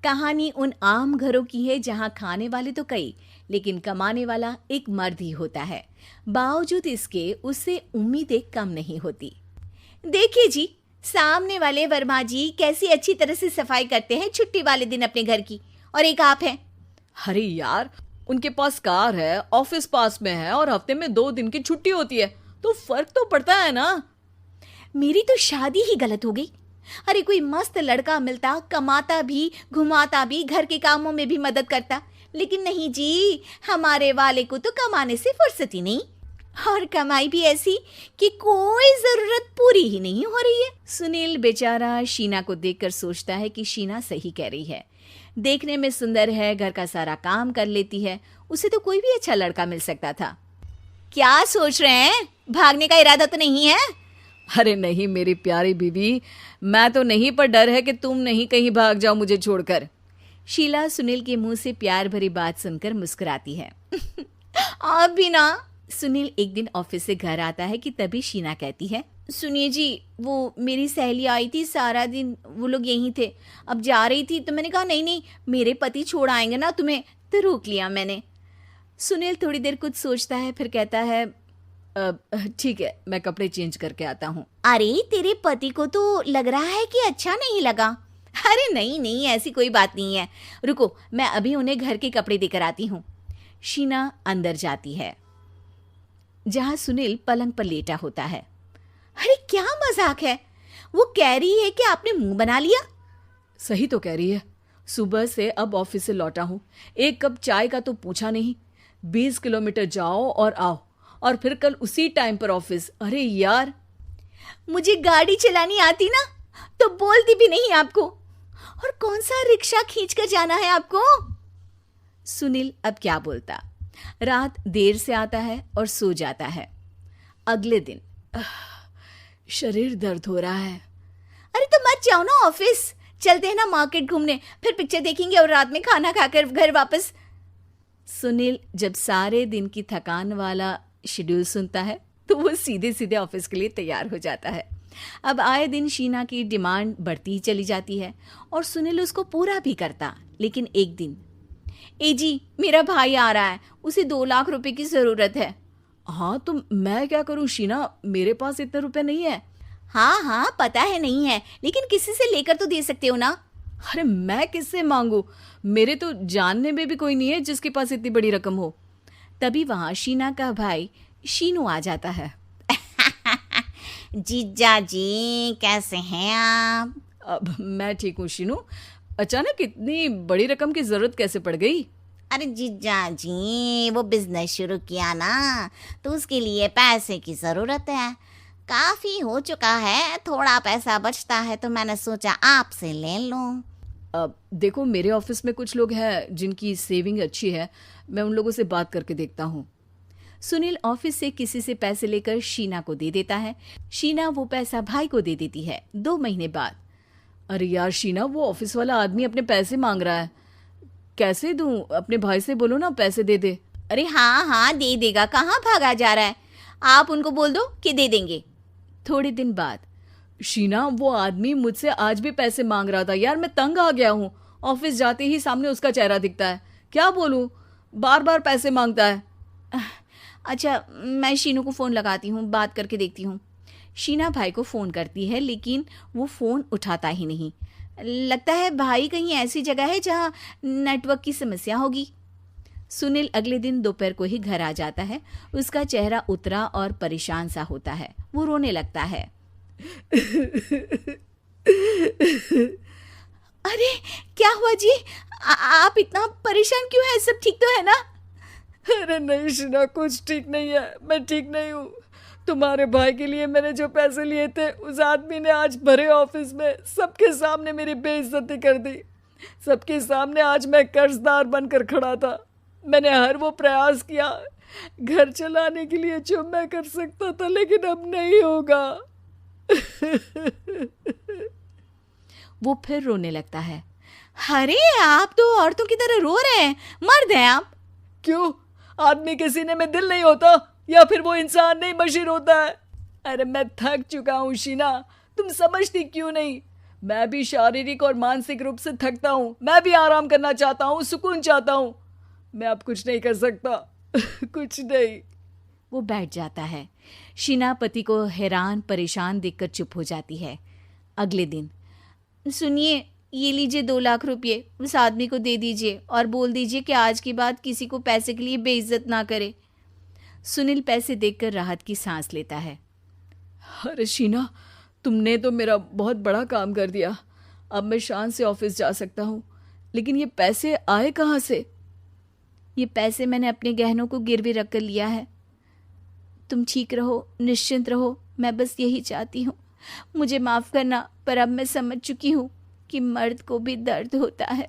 कहानी उन आम घरों की है जहां खाने वाले तो कई, लेकिन कमाने वाला एक मर्द ही होता है। बावजूद इसके उससे उम्मीदें कम नहीं होती। देखिए जी, सामने वाले वर्मा जी कैसी अच्छी तरह से सफाई करते हैं छुट्टी वाले दिन अपने घर की, और एक आप हैं। अरे यार, उनके पास कार है, ऑफिस पास में है और हफ्ते में 2 दिन की छुट्टी होती है, तो फर्क तो पड़ता है ना। मेरी तो शादी ही गलत हो गई। अरे कोई मस्त लड़का मिलता, कमाता भी, घुमाता भी, घर के कामों में भी मदद करता, लेकिन नहीं जी, हमारे वाले को तो कमाने से फुर्सत ही नहीं, और कमाई भी ऐसी कि कोई जरूरत पूरी ही नहीं हो रही है। सुनील बेचारा शीना को देखकर सोचता है कि शीना सही कह रही है। देखने में सुंदर है, घर का सारा काम कर लेती है, उसे तो कोई भी अच्छा लड़का मिल सकता था। क्या सोच रहे हैं? भागने का इरादा तो नहीं है? अरे नहीं मेरी प्यारी बीवी, मैं तो नहीं, पर डर है कि तुम नहीं कहीं भाग जाओ मुझे छोड़कर। शीला सुनील के मुंह से प्यार भरी बात सुनकर मुस्कुराती है। आप भी ना। सुनील एक दिन ऑफिस से घर आता है कि तभी शीना कहती है, सुनिए जी, वो मेरी सहेली आई थी, सारा दिन वो लोग यहीं थे, अब जा रही थी तो मैंने कहा नहीं नहीं, मेरे पति छोड़ आएंगे ना तुम्हें, तो रोक लिया मैंने। सुनील थोड़ी देर कुछ सोचता है, फिर कहता है, ठीक है, मैं कपड़े चेंज करके आता हूँ। अरे तेरे पति को तो लग रहा है कि अच्छा नहीं लगा। अरे नहीं नहीं, ऐसी कोई बात नहीं है, रुको मैं अभी उन्हें घर के कपड़े देकर आती हूँ। शीना अंदर जाती है जहां सुनील पलंग पर लेटा होता है। अरे क्या मजाक है, वो कह रही है कि आपने मुंह बना लिया। सही तो कह रही है, सुबह से अब ऑफिस से लौटा हूँ, एक कप चाय का तो पूछा नहीं, 20 किलोमीटर जाओ और आओ, और फिर कल उसी टाइम पर ऑफिस। अरे यार, मुझे गाड़ी चलानी आती ना तो बोलती भी नहीं आपको, और कौन सा रिक्शा खींच कर जाना है आपको। सुनील अब क्या बोलता। रात देर से आता है और सो जाता है। अगले दिन, शरीर दर्द हो रहा है। अरे तो मत जाओ ना ऑफिस, चलते हैं ना मार्केट घूमने, फिर पिक्चर देखेंगे और रात में खाना खाकर घर वापस। सुनील जब सारे दिन की थकान वाला शेड्यूल सुनता है तो वो सीधे सीधे ऑफिस के लिए तैयार हो जाता है। अब आए दिन शीना की डिमांड बढ़ती ही चली जाती है और सुनील उसको पूरा भी करता। लेकिन एक दिन, ए जी मेरा भाई आ रहा है, उसे 2 लाख रुपए की जरूरत है। हाँ तो मैं क्या करूँ शीना, मेरे पास इतने रुपए नहीं है। हाँ हाँ पता है नहीं है, लेकिन किसी से लेकर तो दे सकते हो ना। अरे मैं किससे मांगू, मेरे तो जानने में भी कोई नहीं है जिसके पास इतनी बड़ी रकम हो। तभी वहां शीना का भाई शीनू आ जाता है। जीजा जी कैसे हैं आप? अब मैं ठीक हूँ शीनू, अचानक इतनी बड़ी रकम की जरूरत कैसे पड़ गई? अरे जीजा जी, वो बिजनेस शुरू किया ना, तो उसके लिए पैसे की जरूरत है, काफी हो चुका है, थोड़ा पैसा बचता है तो मैंने सोचा आपसे ले लूं। अब देखो, मेरे ऑफिस में कुछ लोग हैं जिनकी सेविंग अच्छी है, मैं उन लोगों से बात करके देखता हूँ। सुनील ऑफिस से किसी से पैसे लेकर शीना को दे देता है। शीना वो पैसा भाई को दे देती है 2 महीने बाद। अरे यार शीना, वो ऑफिस वाला आदमी अपने पैसे मांग रहा है, कैसे दूं? अपने भाई से बोलो ना पैसे दे दे। अरे हाँ हाँ दे देगा, कहाँ भागा जा रहा है, आप उनको बोल दो कि दे देंगे। थोड़े दिन बाद, शीना, वो आदमी मुझसे आज भी पैसे मांग रहा था यार, मैं तंग आ गया हूँ, ऑफिस जाते ही सामने उसका चेहरा दिखता है, क्या बोलूँ, बार बार पैसे मांगता है। अच्छा मैं शीनू को फ़ोन लगाती हूँ, बात करके देखती हूँ। शीना भाई को फ़ोन करती है लेकिन वो फ़ोन उठाता ही नहीं। लगता है भाई कहीं ऐसी जगह है जहाँ नेटवर्क की समस्या होगी। सुनील अगले दिन दोपहर को ही घर आ जाता है। उसका चेहरा उतरा और परेशान सा होता है। वो रोने लगता है। अरे क्या हुआ जी, आप इतना परेशान क्यों हैं? सब ठीक तो है ना? अरे नहीं शीना, कुछ ठीक नहीं है, मैं ठीक नहीं हूँ। तुम्हारे भाई के लिए मैंने जो पैसे लिए थे, उस आदमी ने आज भरे ऑफिस में सबके सामने मेरी बेइज्जती कर दी। सबके सामने आज मैं कर्जदार बनकर खड़ा था। मैंने हर वो प्रयास किया घर चलाने के लिए जो मैं कर सकता था, लेकिन अब नहीं होगा। वो फिर रोने लगता है। अरे आप तो औरतों की तरह रो रहे हैं, मर्द हैं आप। क्यों, आदमी के सीने में दिल नहीं होता, या फिर वो इंसान नहीं, मशीन होता है? अरे मैं थक चुका हूँ शीना, तुम समझती क्यों नहीं? मैं भी शारीरिक और मानसिक रूप से थकता हूँ, मैं भी आराम करना चाहता हूँ, सुकून चाहता हूँ। मैं अब कुछ नहीं कर सकता। कुछ नहीं। वो बैठ जाता है। शीना पति को हैरान परेशान देखकर चुप हो जाती है। अगले दिन, सुनिए, ये लीजिए 2 लाख रुपये, उस आदमी को दे दीजिए और बोल दीजिए कि आज के बाद किसी को पैसे के लिए बेइज्जत ना करे। सुनील पैसे देखकर राहत की सांस लेता है। अरे शीना, तुमने तो मेरा बहुत बड़ा काम कर दिया। अब मैं शान से ऑफिस जा सकता हूँ। लेकिन ये पैसे आए कहाँ से? ये पैसे मैंने अपने गहनों को गिरवी रख कर लिया है। तुम ठीक रहो, निश्चिंत रहो, मैं बस यही चाहती हूँ। मुझे माफ़ करना, पर अब मैं समझ चुकी हूँ कि मर्द को भी दर्द होता है।